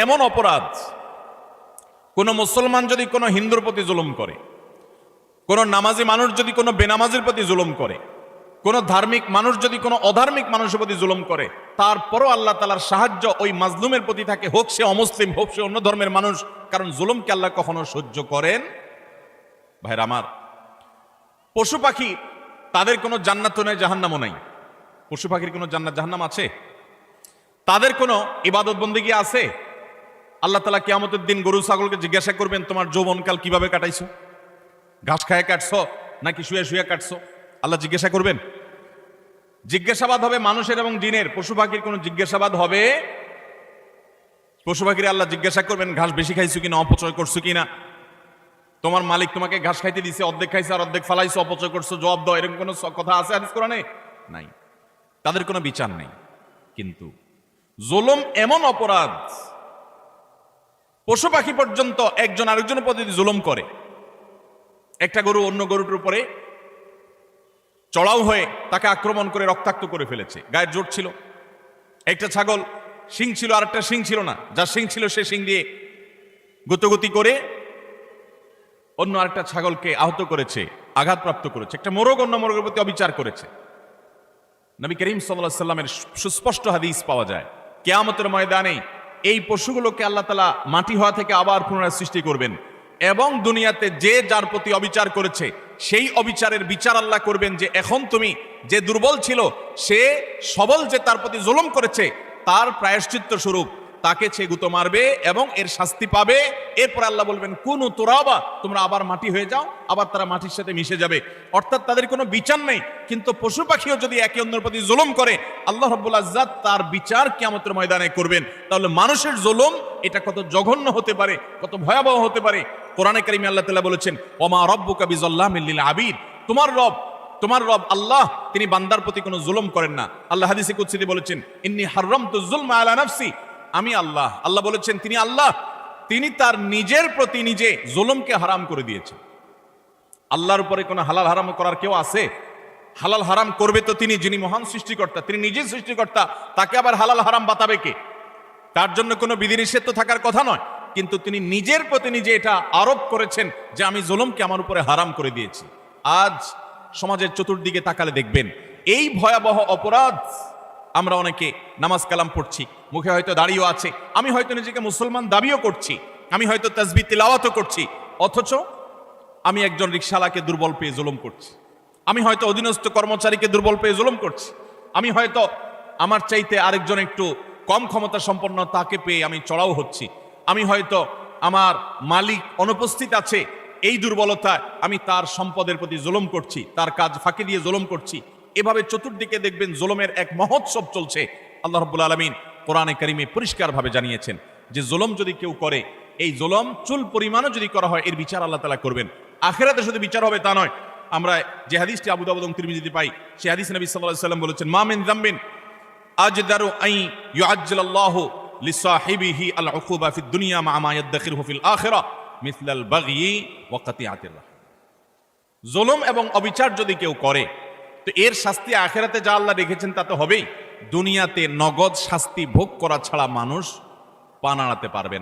এমন অপরাধ কোন মুসলমান যদি কোনো হিন্দুর প্রতি জুলুম করে, কোন নামাজি মানুষ যদি কোনো বেনামাজির প্রতি জুলুম করে, কোন ধার্মিক মানুষ যদি কোনো অধার্মিক মানুষের প্রতি জুলুম করে, তারপরও আল্লাহ তাআলার সাহায্য ওই মাজলুমের প্রতি থাকে, হোক সে অমুসলিম, হোক সে অন্য ধর্মের মানুষ। কারণ জুলুমকে আল্লাহ কখনো সহ্য করেন। ভাইরা আমার, পশু পাখি তাদের কোনো জান্নাতও নাই, জাহান্নামও নাই। পশু পাখির কোনো জান্নাত জাহান্নাম আছে? তাদের কোনো ইবাদত বন্দেগী আছে? আল্লাহ তাআলা কিয়ামতের দিন গরু ছাগলকে জিজ্ঞাসা করবেন, তোমার যৌবনকাল কিভাবে কাটাইছো? ঘাস খায় কাটছো নাকি শুয়ে শুয়ে কাটছো? আল্লাহ জিজ্ঞাসা করবেন। জিজ্ঞাসাবাদ হবে মানুষের এবং জিনের। পশু পাখির কোনো জিজ্ঞাসাবাদ হবে? পশু পাখির আল্লাহ জিজ্ঞাসা করবেন, ঘাস বেশি খাইছো কিনা, অপচয় করছো কিনা? তোমার মালিক তোমাকে ঘাস খাইতে দিছে, অর্ধেক খাইছো আর অর্ধেক ফালাইছো, অপচয় করছো, জবাব দাও। এরকম কোনো কথা আছে হাদিস কোরআনে? নাই। তাদের কোনো বিচার নেই। কিন্তু জুলুম এমন অপরাধ, পশু পাখি পর্যন্ত একজন আরেকজনের প্রতি জুলুম করে। একটা গরু অন্য গরুটার উপরে চড়াও হয়ে তাকে আক্রমণ করে রক্তাক্ত করে ফেলেছে, গায়ের জোর ছিল। একটা ছাগল শিং ছিল আর একটা শিং ছিল না, যার শিং ছিল সে শিং দিয়ে গুতগুতি করে অন্য আরেকটা ছাগলকে আহত করেছে, আঘাতপ্রাপ্ত করেছে। একটা মোরগ অন্য মোরগের প্রতি অবিচার করেছে। নবী করিম সাল্লাল্লাহু আলাইহি সাল্লামের সুস্পষ্ট হাদিস পাওয়া যায়, কিয়ামতের ময়দানে এই পশুগুলোকে আল্লাহ তাআলা মাটি হওয়া থেকে আবার পুনরায় সৃষ্টি করবেন এবং দুনিয়াতে যে যার প্রতি অবিচার করেছে সেই অবিচারের বিচার আল্লাহ করবেন। যে এখন তুমি যে দুর্বল ছিল, সে সবল যে তার প্রতি জুলুম করেছে, তার প্রায়শ্চিত্ত স্বরূপ তাকে সে গুঁতো মারবে এবং এর শাস্তি পাবে। এরপর আল্লাহ বলবেন, কুনু তুরাবা, তোমরা আবার মাটি হয়ে যাও, আবার তারা মাটির সাথে মিশে যাবে। অর্থাৎ তাদের কোনো বিচার নেই। কিন্তু পশু পাখিও যদি একে অন্যের প্রতি জুলুম করে, আল্লাহ রাব্বুল ইজ্জত তার বিচার কিয়ামতের ময়দানে করবেন। তাহলে মানুষের জুলুম এটা কত জঘন্য হতে পারে, কত ভয়াবহ হতে পারে। কোরআনে কারিমে আল্লাহ তাআলা বলেছেন, ওমা রব্বুকা বিযাল্লামিল লিল আবিদ, তোমার রব আল্লাহ তিনি বান্দার প্রতি কোনো জুলুম করেন না। আল্লাহ হাদিসে কুদসিতে বলেছেন, ইন্নী হারামতু যুলমা আলা নাফসি, আমি আল্লাহ, আল্লাহ বলেছেন তিনি আল্লাহ, তিনি তার নিজের প্রতি নিজে জুলুমকে হারাম করে দিয়েছেন। আল্লাহর উপরে কোনো হালাল হারাম করার কেউ আছে? হালাল হারাম করবে তো তিনি, যিনি মহান সৃষ্টিকর্তা, তিনি নিজেই সৃষ্টিকর্তা। তাকে আবার হালাল হারাম বাতাবে কে? তার জন্য কোনো বিধিনিষেধ তো থাকার কথা নয়, কিন্তু তিনি নিজের প্রতি নিজে এটা আরোপ করেছেন যে আমি জুলুমকে আমার উপরে হারাম করে দিয়েছি। আজ সমাজের চতুর্দিকে তাকালে দেখবেন এই ভয়াবহ অপরাধ। আমরা অনেকে নামাজ কালাম পড়ছি, মুখে হয়তো দাড়িও আছে, আমি হয়তো নিজেকে মুসলমান দাবিও করছি, আমি হয়তো তাসবিহ তিলাওয়াতও করছি, অথচ আমি একজন রিকশাওয়ালাকে দুর্বল পেয়ে জুলুম করছি, আমি হয়তো অধীনস্থ কর্মচারীকে দুর্বল পেয়ে জুলুম করছি, আমি হয়তো আমার চাইতে আরেকজন একটু কম ক্ষমতা সম্পন্ন তাকে পেয়ে আমি চড়াও হচ্ছি, আমি হয়তো আমার মালিক অনুপস্থিত আছে, এই দুর্বলতা আমি তার সম্পদের প্রতি জুলুম করছি, তার কাজ ফাঁকি দিয়ে জুলুম করছি। এভাবে চতুর্দিকে দেখবেন জুলুমের এক মহোৎসব চলছে। আল্লাহ রাব্বুল আলামিন কোরআনে কারিমে পরিষ্কারভাবে জানিয়েছেন যে জুলুম যদি কেউ করে, এই জুলুম চুল পরিমাণও যদি করা হয়, এর বিচার আল্লাহ তাআলা করবেন। আখিরাতে শুধু বিচার হবে তা নয়। আমরা যে হাদিসটি আবু দাউদ এবং তিরমিজিতে পাই, সেই হাদিসে নবী সাল্লাল্লাহু আলাইহি ওয়াসাল্লাম বলেছেন, মা মিন যামবিন আজদারু আন ইউআজ্জিলাল্লাহু লিসাহিবিহি আল উকুবা ফিদ দুনিয়া মা মা ইয়াদখিরহু ফিল আখিরাহ মিসলাল বাগয়ি ওয়া কাতিআতির রাহম। জুলুম এবং অবিচার যদি কেউ করে, তো এর শাস্তি আখিরাতে যা আল্লাহ রেখেছেন তা তো হবেই, দুনিয়াতে নগদ শাস্তি ভোগ করা ছাড়া মানুষ পা নাড়াতে পারবে না।